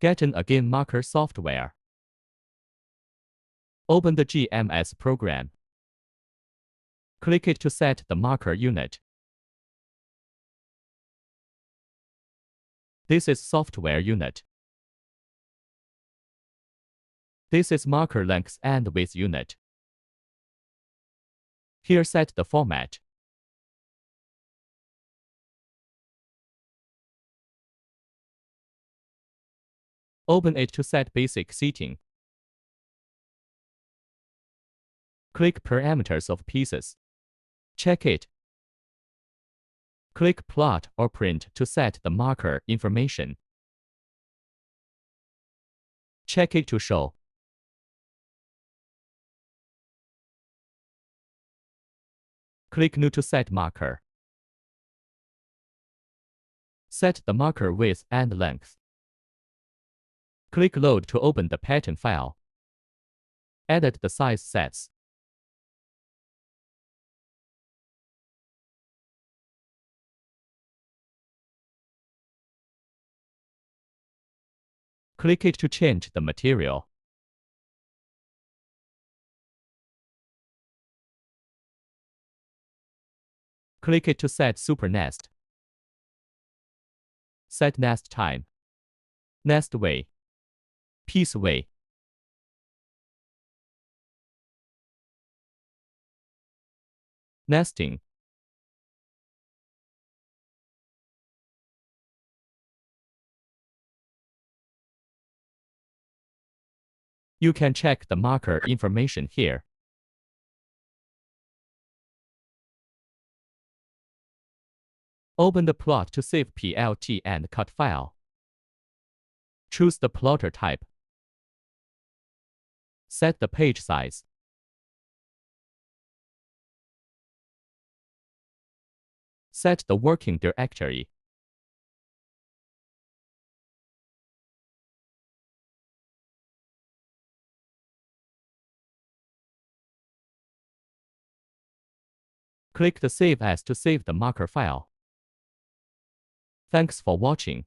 GetonAgain marker software. Open the GMS program. Click it to set the marker unit. This is software unit. This is marker length and width unit. Here set the format. Open it to set basic setting. Click parameters of pieces. Check it. Click plot or print to set the marker information. Check it to show. Click New to set marker. Set the marker width and length. Click Load to open the pattern file. Edit the size sets. Click it to change the material. Click it to set SuperNest. Set nest time, nest way, piece way. Nesting. You can check the marker information here. Open the plot to save PLT and cut file. Choose the plotter type. Set the page size. Set the working directory. Click the Save As to save the marker file. Thanks for watching.